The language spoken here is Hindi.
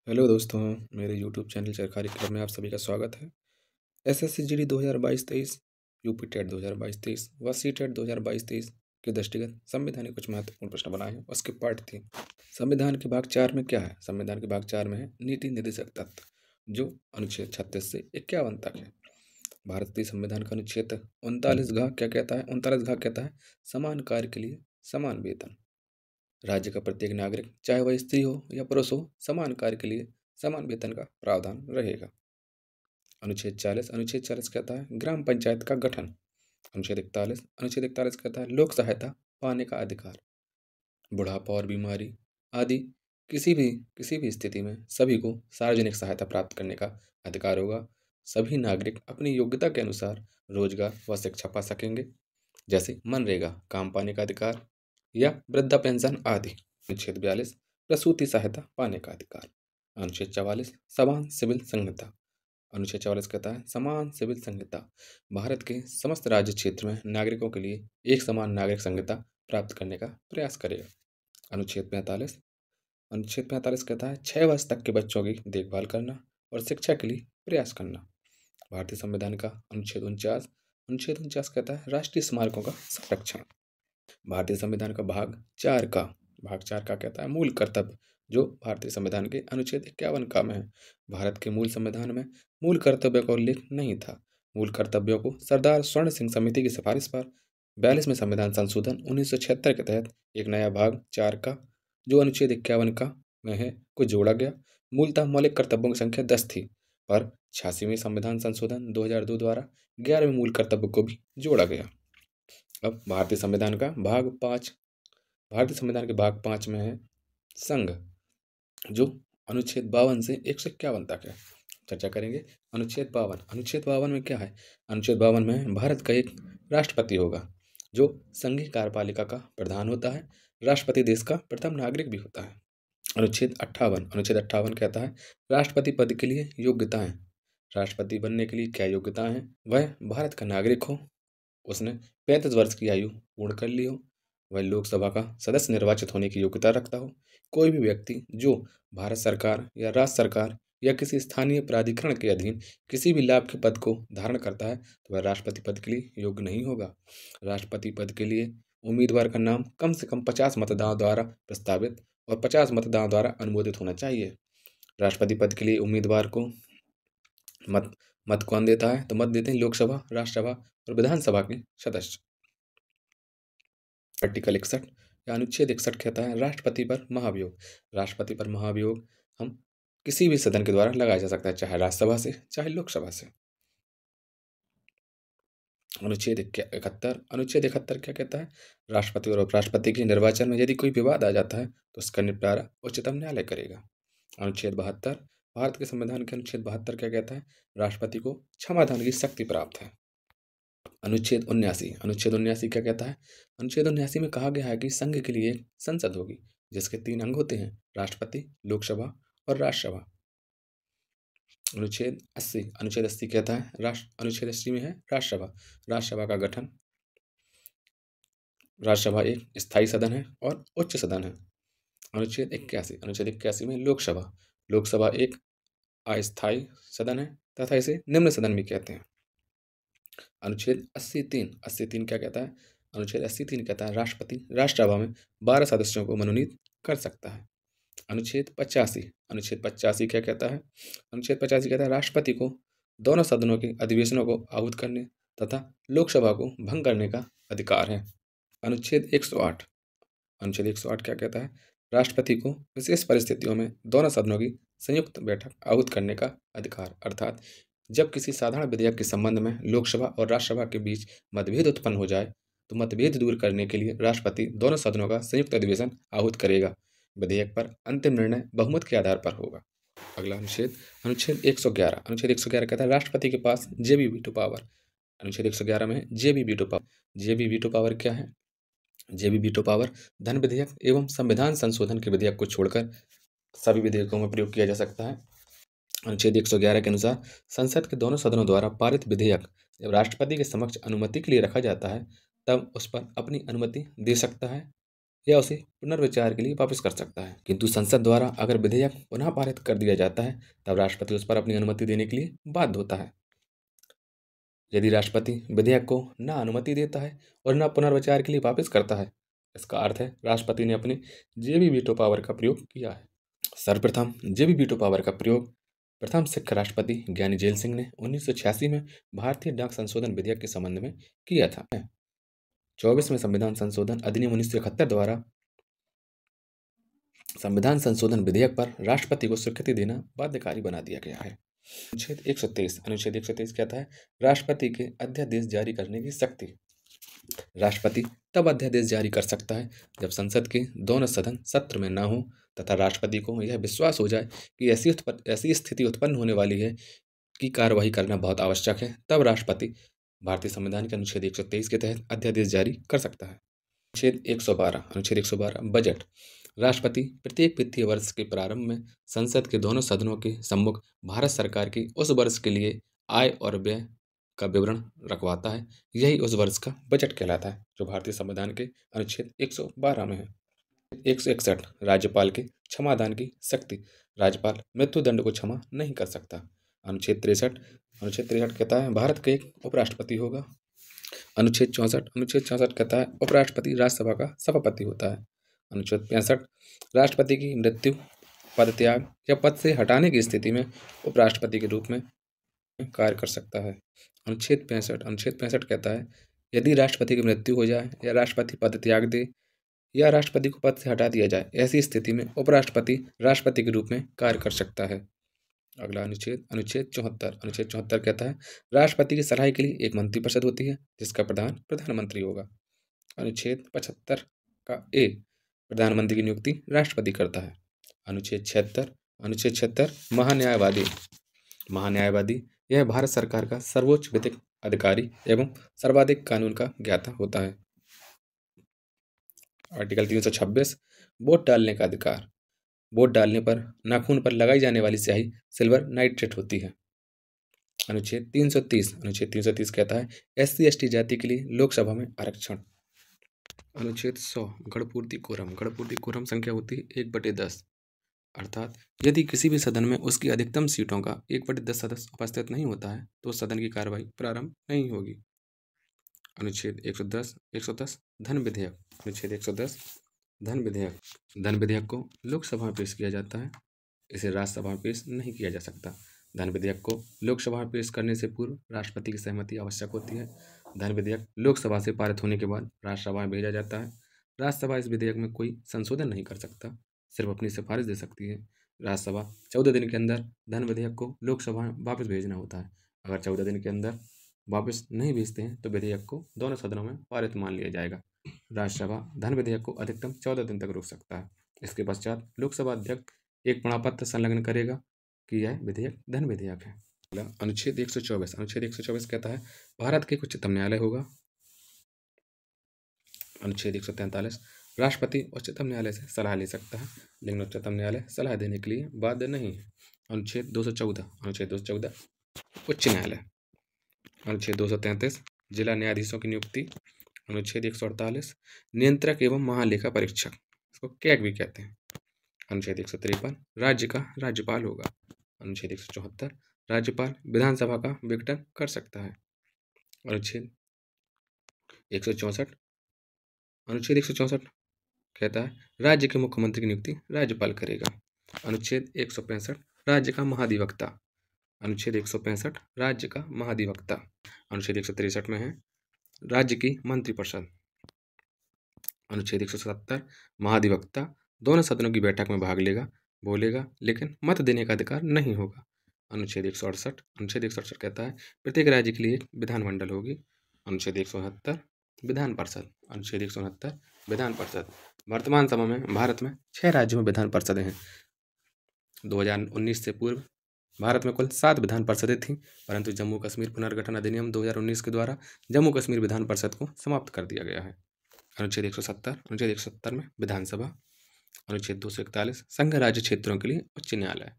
हेलो दोस्तों, मेरे यूट्यूब चैनल चरखारी क्लब में आप सभी का स्वागत है। एसएससी जीडी 2022-23, यूपी टेट 2022-23 व सी टेट 2022-23 के दृष्टिगत संविधान के कुछ महत्वपूर्ण प्रश्न बनाए हैं। उसके पार्ट 3 संविधान के भाग 4 में क्या है? संविधान के भाग 4 में है नीति निर्देशक तत्व, जो अनुच्छेद 36 से 51 तक है। भारतीय संविधान का अनुच्छेद 39 घ क्या कहता है? 39 घ कहता है समान कार्य के लिए समान वेतन। राज्य का प्रत्येक नागरिक, चाहे वह स्त्री हो या पुरुष हो, समान कार्य के लिए समान वेतन का प्रावधान रहेगा। अनुच्छेद 40 कहता है ग्राम पंचायत का गठन। अनुच्छेद 41 कहता है लोक सहायता पाने का अधिकार। बुढ़ापा और बीमारी आदि किसी भी स्थिति में सभी को सार्वजनिक सहायता प्राप्त करने का अधिकार होगा। सभी नागरिक अपनी योग्यता के अनुसार रोजगार व शिक्षा पा सकेंगे, जैसे मनरेगा काम पाने का अधिकार या वृद्धा पेंशन आदि। अनुच्छेद 42 प्रसूति सहायता पाने का अधिकार। अनुच्छेद 44 समान सिविल संहिता। अनुच्छेद 44 कहता है समान सिविल संहिता भारत के समस्त राज्य क्षेत्र में नागरिकों के लिए एक समान नागरिक संहिता प्राप्त करने का प्रयास करेगा। अनुच्छेद 45 कहता है 6 वर्ष तक के बच्चों की देखभाल करना और शिक्षा के लिए प्रयास करना। भारतीय संविधान का अनुच्छेद 49 कहता है राष्ट्रीय स्मारकों का संरक्षण। भारतीय संविधान का भाग 4 का कहता है मूल कर्तव्य, जो भारतीय संविधान के अनुच्छेद 51 का में है। भारत के मूल संविधान में मूल कर्तव्य का उल्लेख नहीं था। मूल कर्तव्यों को सरदार स्वर्ण सिंह समिति की सिफारिश पर 42वें संविधान संशोधन 1976 के तहत एक नया भाग 4 का, जो अनुच्छेद 51 का में है, को जोड़ा गया। मूलतः मौलिक कर्तव्यों की संख्या 10 थी, पर 86वें संविधान संशोधन 2002 द्वारा 11वें मूल कर्तव्य को भी जोड़ा गया। अब भारतीय संविधान का भाग 5। भारतीय संविधान के भाग 5 में है संघ, जो अनुच्छेद 52 से 151 तक है। चर्चा करेंगे अनुच्छेद 52 में क्या है? अनुच्छेद 52 में भारत का एक राष्ट्रपति होगा, जो संघीय कार्यपालिका का प्रधान होता है। राष्ट्रपति देश का प्रथम नागरिक भी होता है। अनुच्छेद 58 कहता है राष्ट्रपति पद के लिए योग्यताएं। राष्ट्रपति बनने के लिए क्या योग्यताएं हैं? वह भारत का नागरिक हो, उसने 35 वर्ष की आयु पूर्ण कर ली हो, वह लोकसभा का सदस्य निर्वाचित होने की योग्यता रखता हो। कोई भी व्यक्ति जो भारत सरकार या राज्य सरकार या किसी स्थानीय प्राधिकरण के अधीन किसी भी लाभ के पद को धारण करता है, तो वह राष्ट्रपति पद के लिए योग्य नहीं होगा। राष्ट्रपति पद के लिए उम्मीदवार का नाम कम से कम 50 मतदाताओं द्वारा प्रस्तावित और 50 मतदाताओं द्वारा अनुमोदित होना चाहिए। राष्ट्रपति पद के लिए उम्मीदवार को मत कौन देता है? तो मत देते हैं लोकसभा, राज्यसभा और विधानसभा के सदस्य। आर्टिकल 61 या अनुच्छेद 61 कहता है राष्ट्रपति पर महाभियोग। राष्ट्रपति पर महाभियोग हम किसी भी सदन के द्वारा लगाया जा सकता है, चाहे राज्यसभा से चाहे लोकसभा से। अनुच्छेद 71 क्या कहता है? राष्ट्रपति और उपराष्ट्रपति के निर्वाचन में यदि कोई विवाद आ जाता है तो उसका निपटारा उच्चतम न्यायालय करेगा। अनुच्छेद 72 भारत के संविधान के अनुच्छेद 72 क्या कहता है? राष्ट्रपति को क्षमादान की शक्ति प्राप्त है। अनुच्छेद 79 क्या कहता है? अनुच्छेद 79 में कहा गया है कि संघ के लिए एक संसद होगी, जिसके 3 अंग होते हैं, राष्ट्रपति, लोकसभा और राज्यसभा। अनुच्छेद 80 कहता है अनुच्छेद 80 में है राज्यसभा का गठन। राज्यसभा एक स्थायी सदन है और उच्च सदन है। अनुच्छेद 81 में लोकसभा एक अस्थायी सदन है तथा इसे निम्न सदन भी कहते हैं। अनुच्छेद 83 क्या कहता है? अनुच्छेद 83 कहता है राष्ट्रपति राज्यसभा में 12 सदस्यों को मनोनीत कर सकता है। अनुच्छेद 85 क्या कहता है? अनुच्छेद 85 कहता है राष्ट्रपति को दोनों सदनों के अधिवेशनों को आहूत करने तथा लोकसभा को भंग करने का अधिकार है। अनुच्छेद 108 क्या कहता है? राष्ट्रपति को विशेष परिस्थितियों में दोनों सदनों की संयुक्त बैठक आहूत करने का अधिकार, अर्थात जब किसी साधारण विधेयक के संबंध में लोकसभा और राज्यसभा के बीच मतभेद उत्पन्न हो जाए, तो मतभेद दूर करने के लिए राष्ट्रपति दोनों सदनों का संयुक्त अधिवेशन आहूत करेगा। विधेयक पर अंतिम निर्णय बहुमत के आधार पर होगा। अगला अनुच्छेद 111 कहता है राष्ट्रपति के पास जेबी वीटो पावर। अनुच्छेद 111 में जेबी वीटो पावर क्या है? जेबी वीटो पावर धन विधेयक एवं संविधान संशोधन के विधेयक को छोड़कर सभी विधेयकों में प्रयोग किया जा सकता है। अनुच्छेद 111 के अनुसार संसद के दोनों सदनों द्वारा पारित विधेयक जब राष्ट्रपति के समक्ष अनुमति के लिए रखा जाता है, तब उस पर अपनी अनुमति दे सकता है या उसे पुनर्विचार के लिए वापस कर सकता है। किंतु संसद द्वारा अगर विधेयक पुनः पारित कर दिया जाता है तब राष्ट्रपति उस पर अपनी अनुमति देने के लिए बाध्य होता है। यदि राष्ट्रपति विधेयक को न अनुमति देता है और न पुनर्विचार के लिए वापस करता है, इसका अर्थ है राष्ट्रपति ने अपने जेबी वीटो पावर का प्रयोग किया है। सर्वप्रथम जेबी वीटो पावर का प्रयोग प्रथम सिख राष्ट्रपति ज्ञानी जेल सिंह ने 1986 में भारतीय डाक संशोधन विधेयक के संबंध में किया था। 24वें संविधान संशोधन अधिनियम 1971 द्वारा संविधान संशोधन विधेयक पर राष्ट्रपति को स्वीकृति देना बाध्यकारी बना दिया गया है। अनुच्छेद 123 कहता है राष्ट्रपति के अध्यादेश जारी करने की शक्ति। राष्ट्रपति तब अध्यादेश जारी कर सकता है जब संसद के दोनों सदन सत्र में न हो तथा राष्ट्रपति को यह विश्वास हो जाए कि ऐसी स्थिति उत्पन्न होने वाली है कि कार्यवाही करना बहुत आवश्यक है, तब राष्ट्रपति भारतीय संविधान के अनुच्छेद 123 के तहत अध्यादेश जारी कर सकता है। अनुच्छेद 112 बजट। राष्ट्रपति प्रत्येक वित्तीय वर्ष के प्रारंभ में संसद के दोनों सदनों के सम्मुख भारत सरकार की उस वर्ष के लिए आय और व्यय का विवरण रखवाता है। यही उस वर्ष का बजट कहलाता है, जो भारतीय संविधान के अनुच्छेद 112 में है। 161 राज्यपाल के क्षमादान की शक्ति। राज्यपाल मृत्युदंड को क्षमा नहीं कर सकता। अनुच्छेद 63 कहता है भारत का एक उपराष्ट्रपति होगा। अनुच्छेद 64 कहता है उपराष्ट्रपति राज्यसभा का सभापति होता है। अनुच्छेद 65 राष्ट्रपति की मृत्यु, पद त्याग या पद से हटाने की स्थिति में उपराष्ट्रपति के रूप में कार्य कर सकता है। अनुच्छेद 65 कहता है यदि राष्ट्रपति की मृत्यु हो जाए या राष्ट्रपति पद त्याग दे या राष्ट्रपति को पद से हटा दिया जाए, ऐसी स्थिति में उपराष्ट्रपति राष्ट्रपति के रूप में कार्य कर सकता है। अगला अनुच्छेद 74 कहता है राष्ट्रपति की सलाह के लिए एक मंत्रिपरिषद होती है जिसका प्रधान प्रधानमंत्री होगा। अनुच्छेद 75 का ए प्रधानमंत्री की नियुक्ति राष्ट्रपति करता है। अनुच्छेद 76 महान्यायवादी यह भारत सरकार का सर्वोच्च विधिक अधिकारी एवं सर्वाधिक कानून का ज्ञाता होता है। आर्टिकल 326 वोट डालने का अधिकार। वोट डालने पर नाखून पर लगाई जाने वाली स्याही सिल्वर नाइट्रेट होती है। अनुच्छेद 330 कहता है SC/ST जाति के लिए लोकसभा में आरक्षण। अनुच्छेद 100 गणपूर्ति कोरम संख्या होती है 1/10, अर्थात यदि किसी भी सदन में उसकी अधिकतम सीटों का 1/10 सदस्य उपस्थित नहीं होता है तो सदन की कार्रवाई प्रारंभ नहीं होगी। अनुच्छेद 110 धन विधेयक। अनुच्छेद 110 धन विधेयक को लोकसभा में पेश किया जाता है, इसे राज्यसभा में पेश नहीं किया जा सकता। धन विधेयक को लोकसभा में पेश करने से पूर्व राष्ट्रपति की सहमति आवश्यक होती है। धन विधेयक लोकसभा से पारित होने के बाद राज्यसभा में भेजा जाता है। राज्यसभा इस विधेयक में कोई संशोधन नहीं कर सकता, सिर्फ अपनी सिफारिश दे सकती है। राज्यसभा 14 दिन के अंदर धन विधेयक को लोकसभा में वापस भेजना होता है। अगर 14 दिन के अंदर वापस नहीं भेजते हैं तो विधेयक को दोनों सदनों में पारित मान लिया जाएगा। राज्यसभा धन विधेयक को अधिकतम 14 दिन तक रोक सकता है। इसके पश्चात लोकसभा अध्यक्ष एक प्रमाणपत्र संलग्न करेगा कि यह विधेयक धन विधेयक है। अनुच्छेद 124 कहता है भारत के उच्चतम न्यायालय होगा। अनुच्छेद 143 राष्ट्रपति उच्चतम न्यायालय से सलाह ले सकता है, लेकिन उच्चतम न्यायालय सलाह देने के लिए बाध्य नहीं है। अनुच्छेद 214 उच्च न्यायालय। अनुच्छेद 233 जिला न्यायाधीशों की नियुक्ति। अनुच्छेद 148 नियंत्रक एवं महालेखा परीक्षक, इसको कैग भी कहते हैं। अनुच्छेद 153 राज्य का राज्यपाल होगा। अनुच्छेद 174 राज्यपाल विधानसभा का विघटन कर सकता है। अनुच्छेद 164 कहता है राज्य के मुख्यमंत्री की नियुक्ति राज्यपाल करेगा। अनुच्छेद 165 राज्य का महाधिवक्ता। अनुच्छेद 165 राज्य का महाधिवक्ता। अनुच्छेद 163 में है राज्य की मंत्रिपरिषद। अनुच्छेद 170 महाधिवक्ता दोनों सदनों की बैठक में भाग लेगा, बोलेगा, लेकिन मत देने का अधिकार नहीं होगा। अनुच्छेद 168 कहता है प्रत्येक राज्य के लिए एक विधानमंडल होगी। अनुच्छेद 169 विधान परिषद। अनुच्छेद 169 विधान परिषद। वर्तमान समय में भारत में 6 राज्यों में विधान परिषदें हैं। 2019 से पूर्व भारत में कुल 7 विधान परिषदें थीं, परंतु जम्मू कश्मीर पुनर्गठन अधिनियम 2019 के द्वारा जम्मू कश्मीर विधान परिषद को समाप्त कर दिया गया है। अनुच्छेद 170 में विधानसभा। अनुच्छेद 241 संघ राज्य क्षेत्रों के लिए उच्च न्यायालय।